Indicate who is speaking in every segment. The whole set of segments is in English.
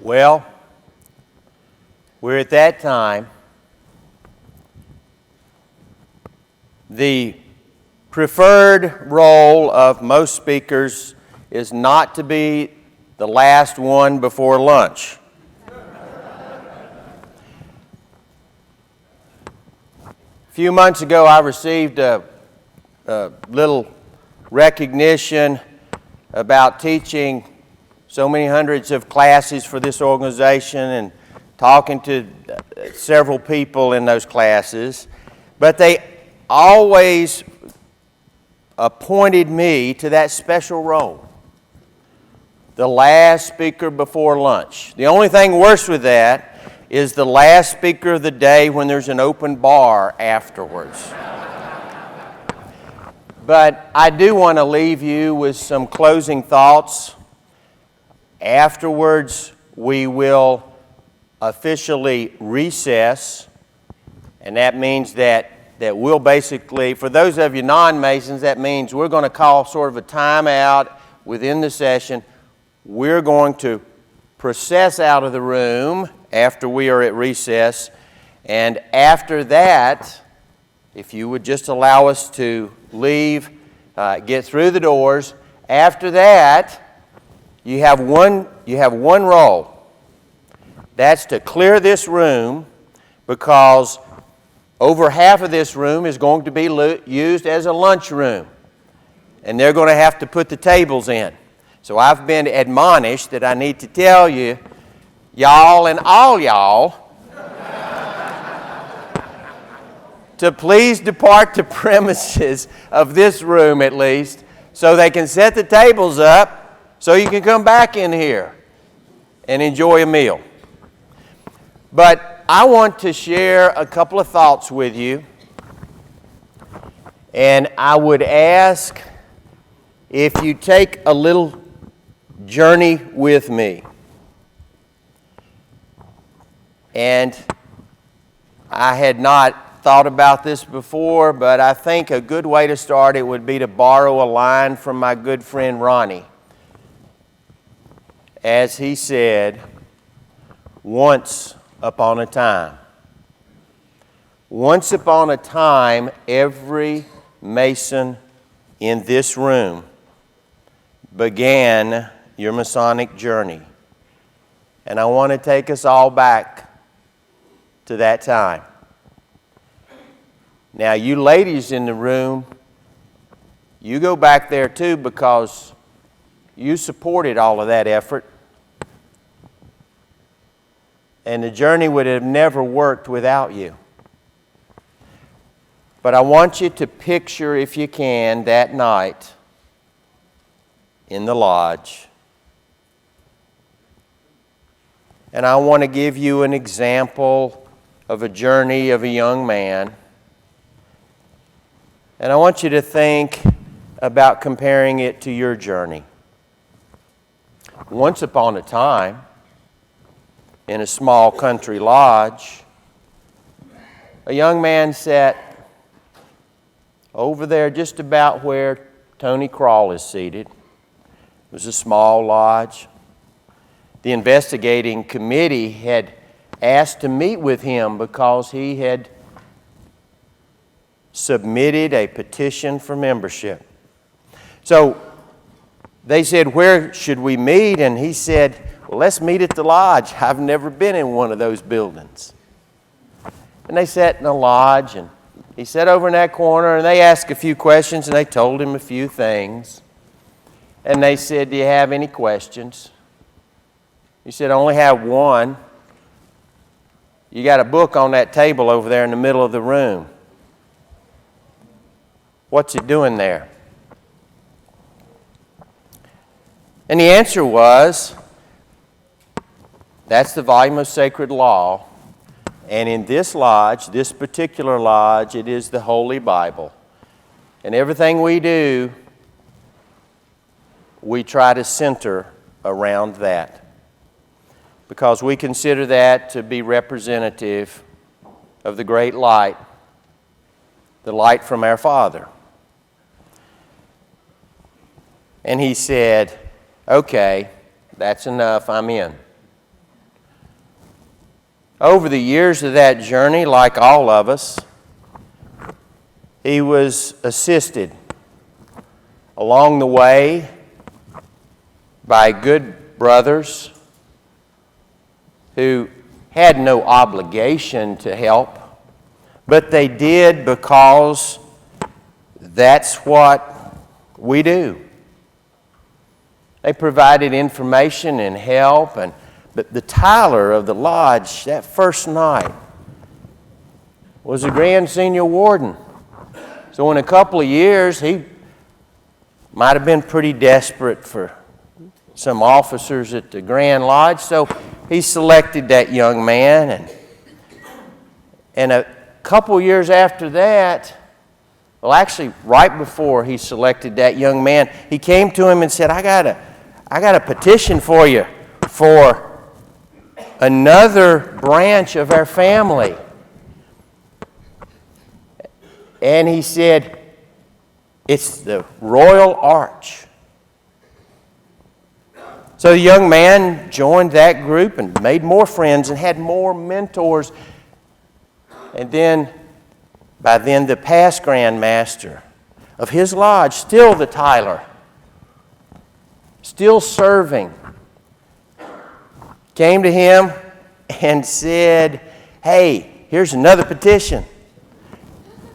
Speaker 1: Well, we're at that time. The preferred role of most speakers is not to be the last one before lunch. A few months ago, I received a little recognition about teaching so many hundreds of classes for this organization and talking to several people in those classes. But they always appointed me to that special role, the last speaker before lunch. The only thing worse with that is the last speaker of the day when there's an open bar afterwards. But I do want to leave you with some closing thoughts. Afterwards, we will officially recess, and that means that we'll basically, for those of you non-Masons, that means we're going to call sort of a timeout within the session. We're going to process out of the room after we are at recess, and after that, if you would just allow us to leave, get through the doors, after that, you have one role. That's to clear this room, because over half of this room is going to be used as a lunchroom, and they're going to have to put the tables in. So I've been admonished that I need to tell you, y'all and all y'all, to please depart the premises of this room at least, so they can set the tables up so you can come back in here and enjoy a meal. But I want to share a couple of thoughts with you, and I would ask if you take a little journey with me. And I had not thought about this before, but I think a good way to start it would be to borrow a line from my good friend Ronnie. As he said, once upon a time. Once upon a time, every Mason in this room began your Masonic journey. And I want to take us all back to that time. Now, you ladies in the room, you go back there too, because you supported all of that effort. And the journey would have never worked without you. But I want you to picture, if you can, that night in the lodge. And I want to give you an example of a journey of a young man. And I want you to think about comparing it to your journey. Once upon a time, in a small country lodge, a young man sat over there just about where Tony Crawl is seated. It was a small lodge. The investigating committee had asked to meet with him because he had submitted a petition for membership. So they said, "Where should we meet?" And he said, "Well, let's meet at the lodge. I've never been in one of those buildings." And they sat in the lodge, and he sat over in that corner, and they asked a few questions, and they told him a few things. And they said, "Do you have any questions?" He said, "I only have one. You got a book on that table over there in the middle of the room. What's it doing there?" And the answer was, "That's the volume of sacred law. And in this lodge, this particular lodge, it is the Holy Bible. And everything we do, we try to center around that, because we consider that to be representative of the great light, the light from our Father." And he said, "Okay, that's enough, I'm in." over the years of that journey, like all of us, he was assisted along the way by good brothers who had no obligation to help, but they did because that's what we do. They provided information and help, but the Tyler of the lodge that first night was a grand senior warden. So in a couple of years, he might have been pretty desperate for some officers at the Grand Lodge, so he selected that young man. And a couple years after that, well, actually right before he selected that young man, he came to him and said, I got a petition for you for another branch of our family. And he said, it's the Royal Arch. So the young man joined that group and made more friends and had more mentors. And then, by then, the past Grand Master of his lodge, still the Tyler, still serving, came to him and said, hey, here's another petition.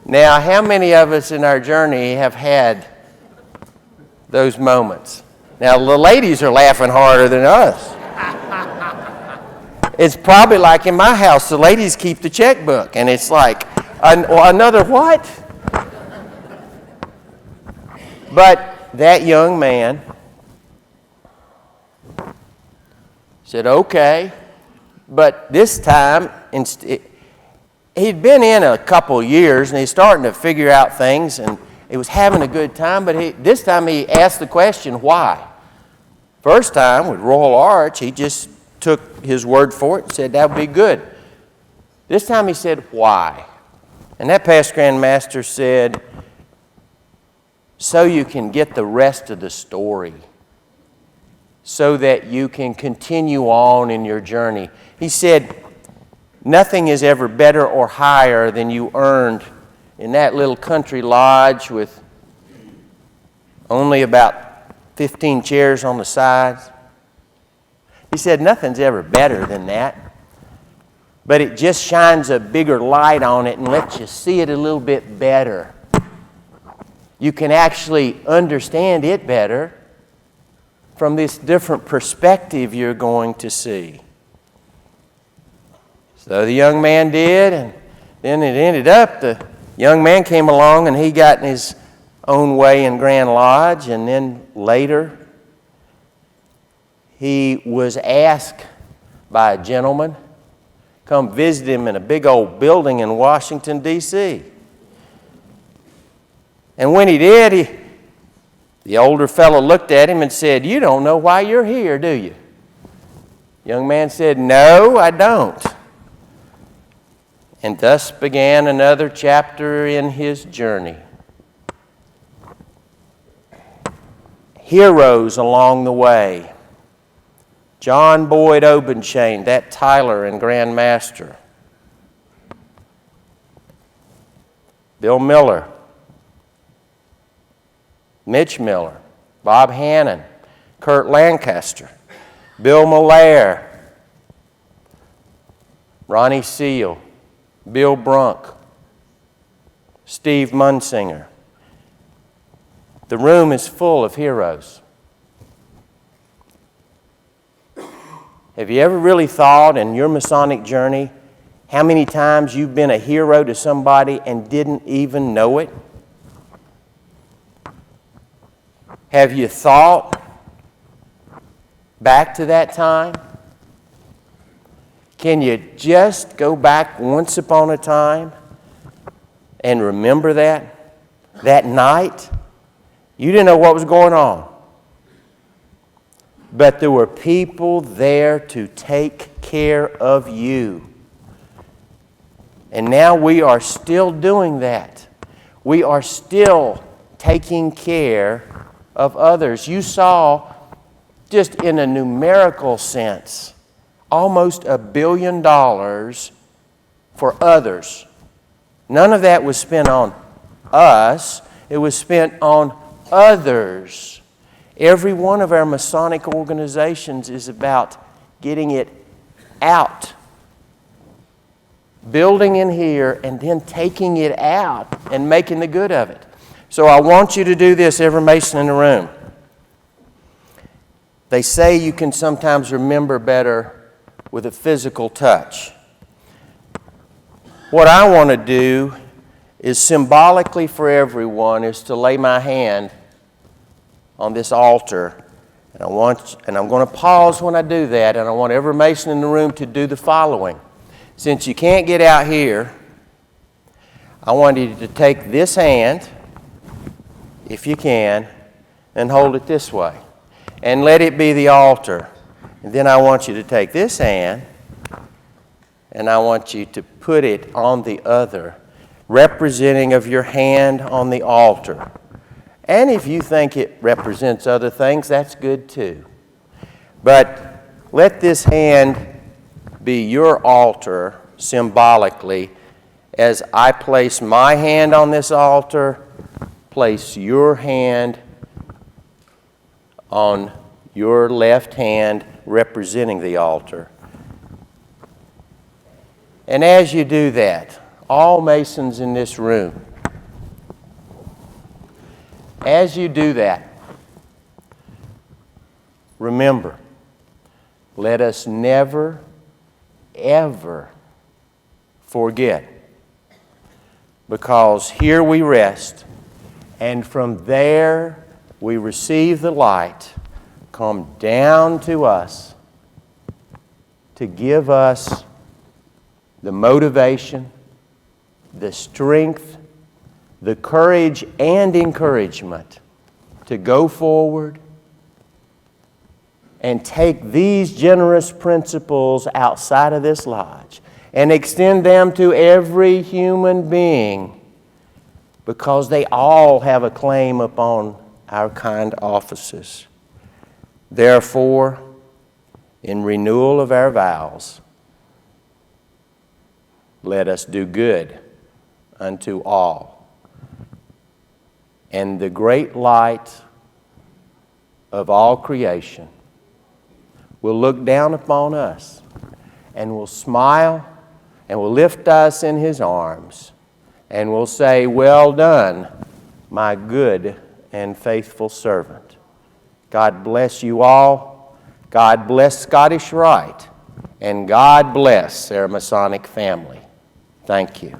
Speaker 1: Now, how many of us in our journey have had those moments? Now, the ladies are laughing harder than us. It's probably like in my house, the ladies keep the checkbook, and it's like, another what? But that young man said, okay, but this time, he'd been in a couple years, and he's starting to figure out things, and he was having a good time, but this time he asked the question, why? First time with Royal Arch, he just took his word for it and said that would be good. This time he said, why? And that past Grand Master said, so you can get the rest of the story, so that you can continue on in your journey. He said, nothing is ever better or higher than you earned in that little country lodge with only about 15 chairs on the sides. He said, nothing's ever better than that. But it just shines a bigger light on it and lets you see it a little bit better. You can actually understand it better from this different perspective you're going to see. So the young man did, and then it ended up, the young man came along and he got in his own way in Grand Lodge, and then later he was asked by a gentleman come visit him in a big old building in Washington, D.C. And when he did, the older fellow looked at him and said, you don't know why you're here, do you? The young man said, no, I don't. And thus began another chapter in his journey. Heroes along the way. John Boyd Obenchain, that Tyler and Grand Master. Bill Miller. Mitch Miller. Bob Hannon. Kurt Lancaster. Bill Malaire. Ronnie Seal. Bill Brunk. Steve Munsinger. The room is full of heroes. Have you ever really thought in your Masonic journey how many times you've been a hero to somebody and didn't even know it? Have you thought back to that time? Can you just go back once upon a time and remember that? That night? You didn't know what was going on. But there were people there to take care of you. And now we are still doing that. We are still taking care of others. You saw, just in a numerical sense, almost $1 billion for others. None of that was spent on us. It was spent on others. Every one of our Masonic organizations is about getting it out. Building in here and then taking it out and making the good of it. So I want you to do this, every Mason in the room. They say you can sometimes remember better with a physical touch. What I want to do is symbolically for everyone is to lay my hand on this altar. And I'm going to pause when I do that, and I want every Mason in the room to do the following. Since you can't get out here, I want you to take this hand, if you can, and hold it this way. And let it be the altar. And then I want you to take this hand, and I want you to put it on the other, representing of your hand on the altar. And if you think it represents other things, that's good too. But let this hand be your altar symbolically. As I place my hand on this altar, place your hand on your left hand representing the altar. And as you do that, all Masons in this room, as you do that, remember, let us never, ever forget, because here we rest, and from there we receive the light come down to us to give us the motivation, the strength, the courage and encouragement to go forward and take these generous principles outside of this lodge and extend them to every human being, because they all have a claim upon our kind offices. Therefore, in renewal of our vows, let us do good unto all. And the great light of all creation will look down upon us and will smile and will lift us in His arms and will say, "Well done, my good and faithful servant." God bless you all. God bless Scottish Rite. And God bless their Masonic family. Thank you.